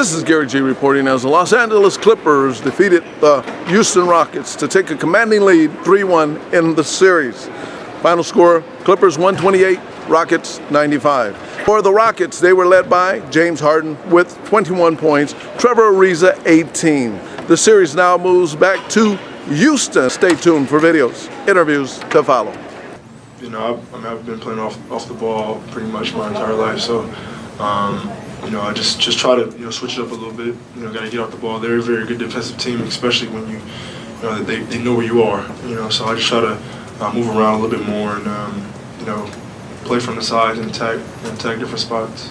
This is Gary G reporting as the Los Angeles Clippers defeated the Houston Rockets to take a commanding lead 3-1 in the series. Final score, Clippers 128, Rockets 95. For the Rockets, they were led by James Harden with 21 points, Trevor Ariza 18. The series now moves back to Houston. Stay tuned for videos, interviews to follow. You know, I've been playing off the ball pretty much my entire life, so you know, I just try to switch it up a little bit. You know, got to get off the ball. They're a very good defensive team, especially when you know that they know where you are. You know, so I just try to move around a little bit more and you know, play from the sides and attack different spots.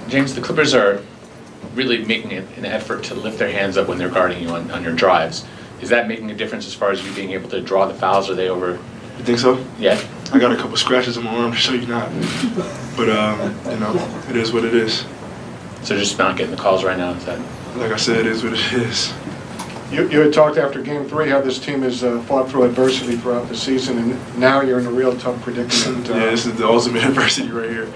James, the Clippers are really making an effort to lift their hands up when they're guarding you on your drives. Is that making a difference as far as you being able to draw the fouls? Are they over? You think so? Yeah. I got a couple scratches on my arm to show you not. But you know, it is what it is. So just not getting the calls right now, is that? Like I said, it is what it is. You had talked after Game 3 how this team has fought through adversity throughout the season, and now you're in a real tough predicament. Yeah, this is the ultimate adversity right here.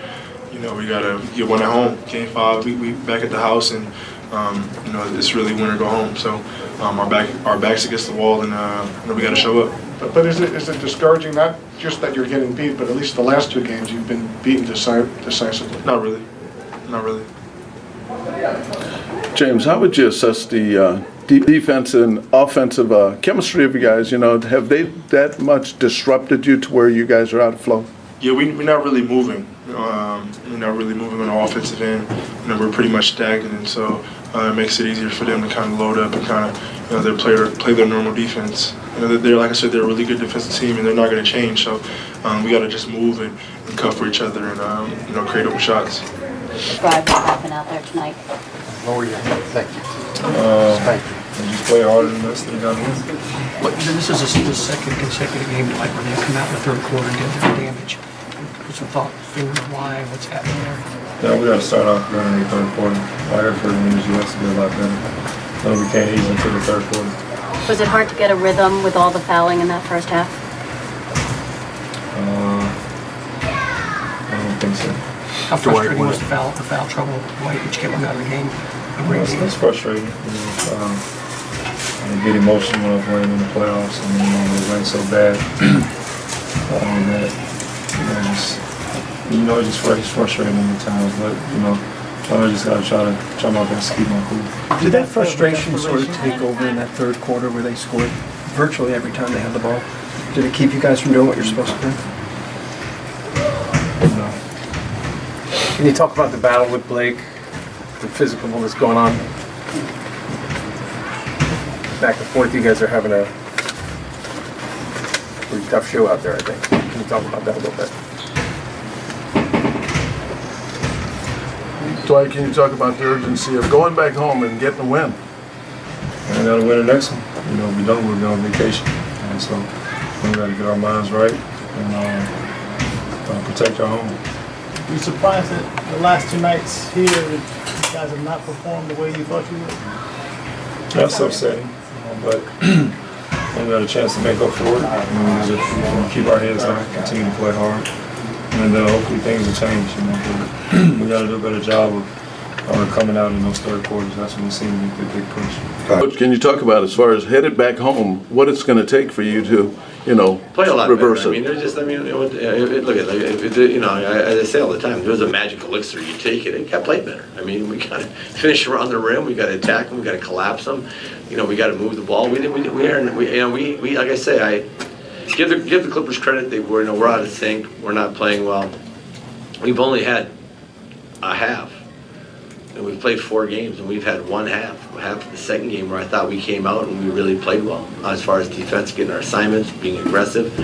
You know, we gotta get one at home. Game 5, we back at the house, and you know, it's really win or go home. So our backs against the wall, and you know, we gotta show up. But is it discouraging, not just that you're getting beat, but at least the last 2 games you've been beaten decisively? Not really. Not really. James, how would you assess the defense and offensive chemistry of you guys? You know, have they that much disrupted you to where you guys are out of flow? Yeah, we're not really moving. We're not really moving on the offensive end. You know, we're pretty much stagnant, and so it makes it easier for them to kind of load up and kind of, you know, play their normal defense. You know, they're, like I said, they're a really good defensive team, and they're not going to change. So we got to just move and cover each other and you know, create open shots. Drive what happened out there tonight. Lower your head. Thank you. Thank you. And just play harder than us. They got to win. But this is the second consecutive game, Dwight, where they come out in the third quarter and get their damage. What's your thought? Why? What's happening there? Yeah, we got to start off better in the third quarter. I heard for the minutes you have to be a lot better. No, we can't ease into the third quarter. Was it hard to get a rhythm with all the fouling in that first half? I don't think so. How frustrating was the foul trouble, Dwight, which kept him out of the game? It's frustrating. You know, I get emotional when I'm playing in the playoffs, and it went so bad that it's just frustrating at times. But you know, I just gotta try my best to keep my cool. Did that frustration sort of take over in that third quarter where they scored virtually every time they had the ball? Did it keep you guys from doing what you're supposed to do? No. Can you talk about the battle with Blake, the physicalness going on? Back and forth, you guys are having a pretty tough show out there, I think. Can you talk about that a little bit? Dwight, can you talk about the urgency of going back home and getting a win? We gotta win the next one. You know, if we don't, we'll be on vacation. And so we gotta get our minds right and protect our home. You surprised that the last 2 nights here, you guys have not performed the way you thought you would? That's upsetting, but we got a chance to make up for it. And we just keep our heads high, continue to play hard, and hopefully things will change. You know, we got to do a better job of coming out in those third quarters. That's when we see the big push. Coach, can you talk about, as far as headed back home, what it's going to take for you to, you know, play a lot reverse better. it? I mean, there's just, I mean, look at, you know, as I say all the time, there's a magic elixir. You take it and got to play better. I mean, we got to finish around the rim. We got to attack them. We got to collapse them. You know, we got to move the ball. We like I say, I give the Clippers credit. We're out of sync. We're not playing well. We've only had a half. And we've played 4 games, and we've had one half of the second game where I thought we came out and we really played well as far as defense, getting our assignments, being aggressive.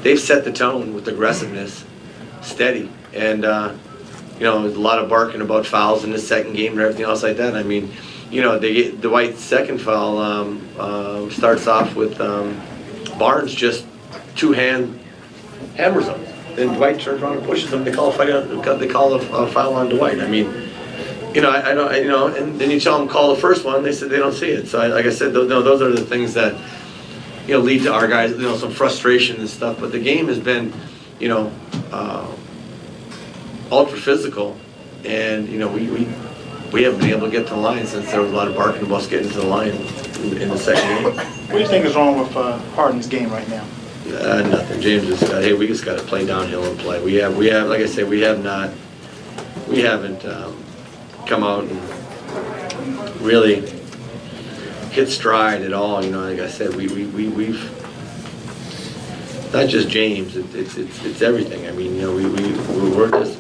They've set the tone with aggressiveness, steady, and you know, there's a lot of barking about fouls in the second game and everything else like that. I mean, you know, they get Dwight's second foul starts off with Barnes just 2-hand hammers him. Then Dwight turns around and pushes him. They call a foul on Dwight. I mean, you know, I don't, you know, and then you tell them call the first one. They said they don't see it. So, like I said, those are the things that, you know, lead to our guys, you know, some frustration and stuff. But the game has been, you know, ultra physical, and you know, we haven't been able to get to the line since there was a lot of barking about us getting to the line in the second game. What do you think is wrong with Harden's game right now? Nothing. James just got, hey, we just got to play downhill and play. We have, like I said, we haven't come out and really hit stride at all. You know, like I said, we've not just James. It's everything. I mean, you know, we're just.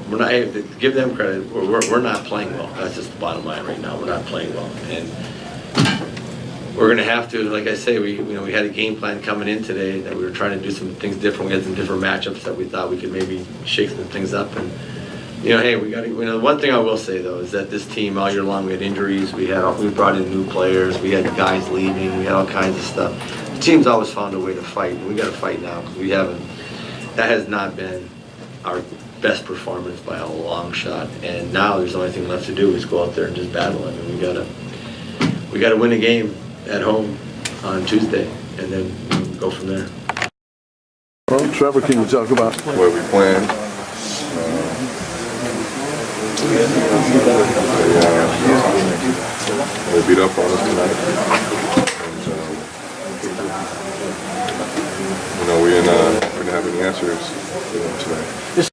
We're not, hey, to give them credit, we're not playing well. That's just the bottom line right now. We're not playing well. And we're going to have to, like I say, we had a game plan coming in today that we were trying to do some things different. We had some different matchups that we thought we could maybe shake some things up. And, you know, hey, we got to, you know, one thing I will say, though, is that this team all year long, we had injuries. We brought in new players. We had guys leaving. We had all kinds of stuff. The team's always found a way to fight. And we got to fight now because we haven't, that has not been our best performance by a long shot, and now there's the only thing left to do is go out there and just battle. I mean, we gotta win a game at home on Tuesday, and then go from there. Well, Trevor, can you talk about where we planned? They beat up on us tonight, and you know, we didn't have any answers tonight.